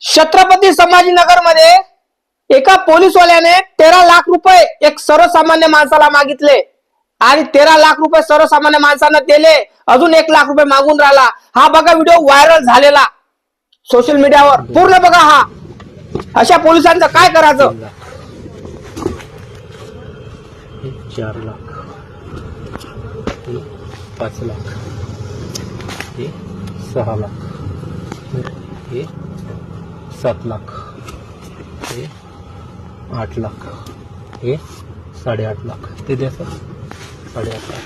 छत्रपती संभाजीनगर मध्ये एका पोलीसवाल्याने 13 लाख रुपये एक सर्वसामान्य माणसाला मागितले आणि 13 लाख रुपये सर्वसामान्य माणसाने दिले, अजून 1 लाख रुपये मागून राहिला। हा बघा व्हिडिओ व्हायरल झालेला सोशल मीडियावर, पूर्ण बघा। हा अशा पोलिसांचं काय करायचं? 4 लाख, 5 लाख, 6 लाख, 7 लाख, 8 लाख, 8.5 लाख, ते द्या सर, 8.5 लाख,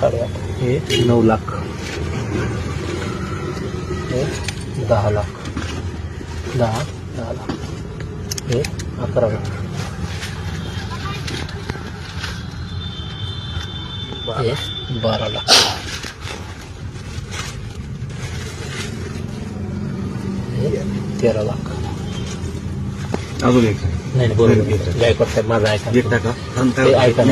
8.5, 9 लाख, 10 लाख, 10 लाख, 11 लाख, 12 लाख, 13 लाख, अजून एक नाही बरोबर गायकवाड साहेब माझं ऐका, ऐका ना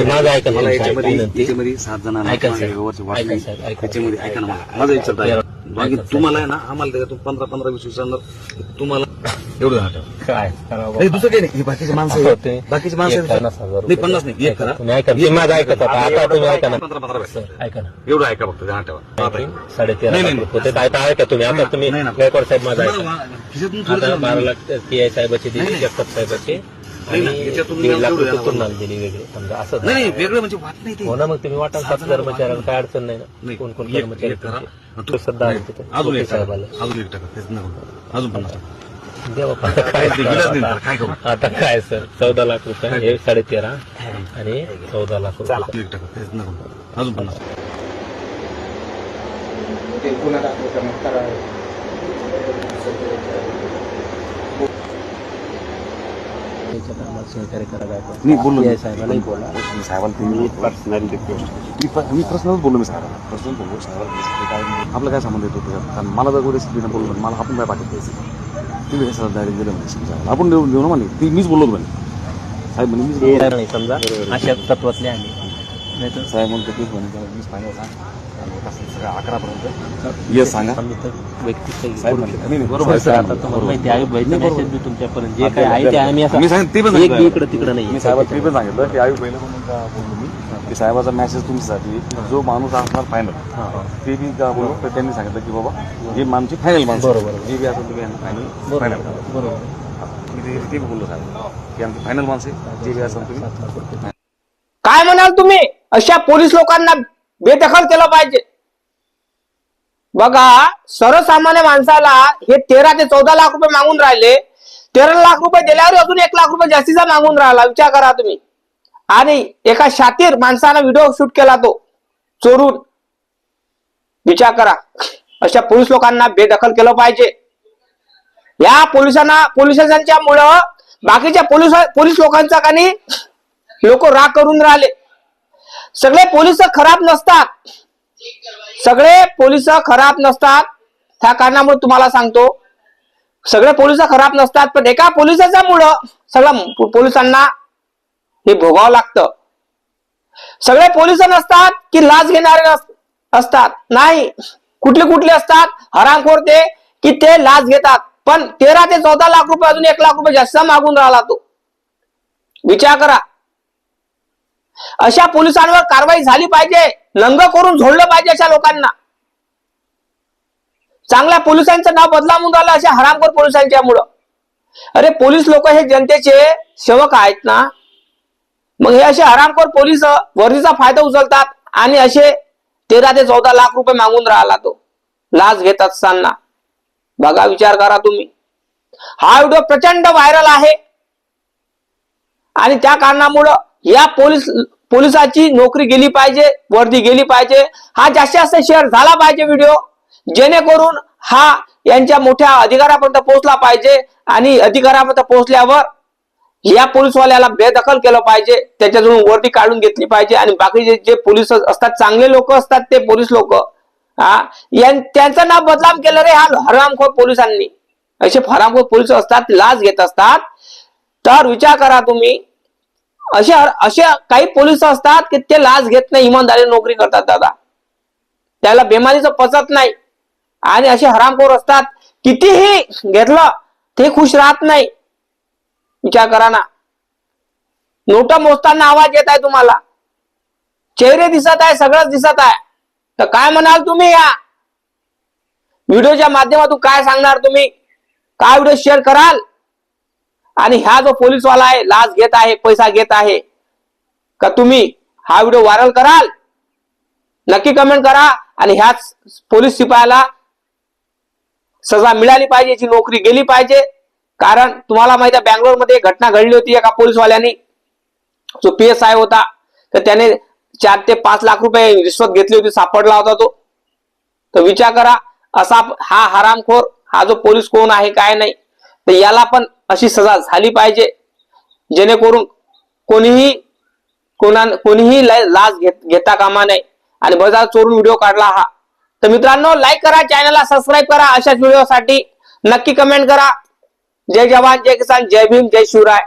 माझं ऐका ना, याच्यामध्ये 7 जणांना त्याच्यामध्ये ऐका ना, माझा विचार बाकी तुम्हाला आहे ना, आम्हाला त्याच्यातून 15-20 तुम्हाला एवढं आठव काय करावं नाही, दुसरं काही नाही। बाकीचे माणसं होते, बाकीचे माणसं 50,000 नाही, एक करा तुम्ही ऐका, ते माझं ऐकत आता तुम्ही ऐका ना, 15 ऐका ना, एवढं ऐका फक्त आठवा। 13.5 लाख होते, आता ऐका तुम्ही, आता तुम्ही गायकवाड साहेब माझं ऐका, आता 12 लाख PI साहेबाची दिली, जगताप साहेबाची, आणि 1.5 लाख रुपये कुणाला दिली वेगळे, समजा असं नाही वेगळं म्हणजे वाट नाही ते। हो ना, मग तुम्ही वाटा 7 कर्मचाऱ्यांना काय अडचण नाही ना, कोण कोण कर्मचारी सध्या अजून एक साहेबाला अजून 1 टक्का तेच नको, अजून 50 देवा काय काय करू आता काय सर, 14 लाख रुपये, हे 13.5 आणि 14 लाख रुपये, 1 टक्का तेच नको, अजून 50 सहकार्य करा गायकवाड. मी बोललो PI साहेबांनाही बोला, साहेबांना मी पर्सनलच बोललो, मी साहेबांना पर्सनल बोललो, साहेबांना आपलं काय संबंध येतो त्याच्यात, कारण मला जर रेसिपीनं बोललो मला आपण काय पाठवत द्यायचं, तुम्ही कसं डायरेक्ट दिलं म्हणजे समजा आपण देऊ ना, मला ती मीच बोललो म्हणे, साहेब म्हणे मीच नाही समजा अशा तत्वातले आम्ही, नाही तर साहेब म्हणतो तेच म्हणे मीच फायनल सांग, सगळं 11पर्यंत येस सांगा, वैयक्तिक साहेब म्हणले बरोबर सर, आता तुम्हाला माहिती आहे मेसेज बी तुमच्यापर्यंत जे काय आहे ते आम्ही असं मी सांगितलं ते पण एक बी इकडं तिकडं नाही, मी साहेबांना ते पण सांगितलं की आयुष पहिलं म्हणून का बोललो मी की साहेबाचा मेसेज तुमच्यासाठी, जो माणूस असणार फायनल ते बी का बोललो, तर त्यांनी सांगितलं की बाबा हे आमची फायनल माणसं, बरोबर, जे बी असेल तुम्ही फायनल फायनल बरोबर, मी ते बी बोललो साहेब की आमची फायनल माणसं जे बी असेल तुम्ही। काय म्हणाल तुम्ही? अशा पोलीस लोकांना बेदखल केलं पाहिजे। बघा, सर्वसामान्य माणसाला हे 13 ते 14 लाख रुपये मागून राहिले, 13 लाख रुपये दिल्यावर अजून 1 लाख रुपये जास्तीचा मागून राहिला, विचार करा तुम्ही। आणि एका शातीर माणसानं व्हिडिओ शूट केला तो चोरून, विचार करा। अशा पोलीस लोकांना बेदखल केलं पाहिजे। या पोलिसांच्या मुळे बाकीच्या पोलीस लोकांचा काही लोक राग करून राहिले। सगळे पोलीस खराब नसतात, सगळे पोलीस खराब नसतात, त्या कारणामुळे तुम्हाला सांगतो, सगळे पोलीस खराब नसतात, पण एका पोलिसाच्या मुळे सगळ्या पोलिसांना हे भोगावं लागतं। सगळे पोलीस नसतात की लाच घेणारे असतात, नाही, कुठले असतात हरामखोर ते की ते लाच घेतात, पण 13 ते 14 लाख रुपये अजून 1 लाख रुपये जास्त मागून राहिला तो, विचार करा। अशा पोलिसांवर कारवाई झाली पाहिजे, लंग करून झोडलं पाहिजे अशा लोकांना। चांगल्या पोलिसांचं नाव बदलावून राहिलं अशा हरामखोर पोलिसांच्या मुळे। अरे पोलीस लोक हे जनतेचे सेवक आहेत ना, मग हे असे हरामखोर पोलीस वर्दीचा फायदा उचलतात आणि असे 13 ते 14 लाख रुपये मागून राहिला तो, लाच घेत असताना। बघा, विचार करा तुम्ही। हा व्हिडिओ प्रचंड व्हायरल आहे आणि त्या कारणामुळे या पोलिसाची नोकरी गेली पाहिजे, वर्दी गेली पाहिजे, हा जास्तीत जास्त शेअर झाला पाहिजे व्हिडिओ, जेणेकरून हा यांच्या मोठ्या अधिकाऱ्यापर्यंत पोहोचला पाहिजे आणि अधिकाऱ्यापर्यंत पोहोचल्यावर या पोलीसवाल्याला बेदखल केलं पाहिजे, त्याच्याजवळ वर्दी काढून घेतली पाहिजे। आणि बाकीचे जे पोलीस असतात, चांगले लोक असतात ते पोलीस लोक, त्यांचं नाव बदनाम केलं रे हा हरामखोर पोलिसांनी। असे हरामखोर पोलीस असतात, लाच घेत असतात, तर विचार करा तुम्ही। असे असे काही पोलीस असतात की ते लाच घेत नाही, इमानदारी नोकरी करतात दादा, त्याला बेमारीचं पचत नाही. आणि असे हरामखोर असतात, कितीही घेतलं ते खुश राहत नाही. विचार करा ना. नोटा मोजताना आवाज येत आहे तुम्हाला, चेहरे दिसत आहे, सगळंच दिसत आहे. तर काय म्हणाल तुम्ही या व्हिडिओच्या माध्यमातून, काय सांगणार तुम्ही, काय व्हिडिओ शेअर कराल? आणि ह्या जो पोलीसवाला आहे लाच घेत आहे, पैसा घेत आहे का, तुम्ही हा व्हिडिओ व्हायरल कराल? नक्की कमेंट करा. आणि ह्याच पोलीस शिपायाला सजा मिळाली पाहिजे, याची नोकरी गेली पाहिजे. कारण तुम्हाला माहिती आहे, बँगलोरमध्ये एक घटना घडली होती. एका पोलीसवाल्याने, जो PSI होता, तर त्याने 4 ते 5 लाख रुपये रिश्वत घेतली होती, सापडला होता तो. तर विचार करा, असा हा हरामखोर, हा जो पोलीस कोण आहे काय नाही, तर याला पण अशी सजा झाली पाहिजे, जेणेकरून कोणीही लाच घेता कामा नये. आणि बाजार चोरून व्हिडिओ काढला हा. तर मित्रांनो, लाईक करा, चॅनलला सबस्क्राईब करा अशाच व्हिडिओसाठी. नक्की कमेंट करा. जय जवान, जय किसान, जय भीम, जय शिवराय.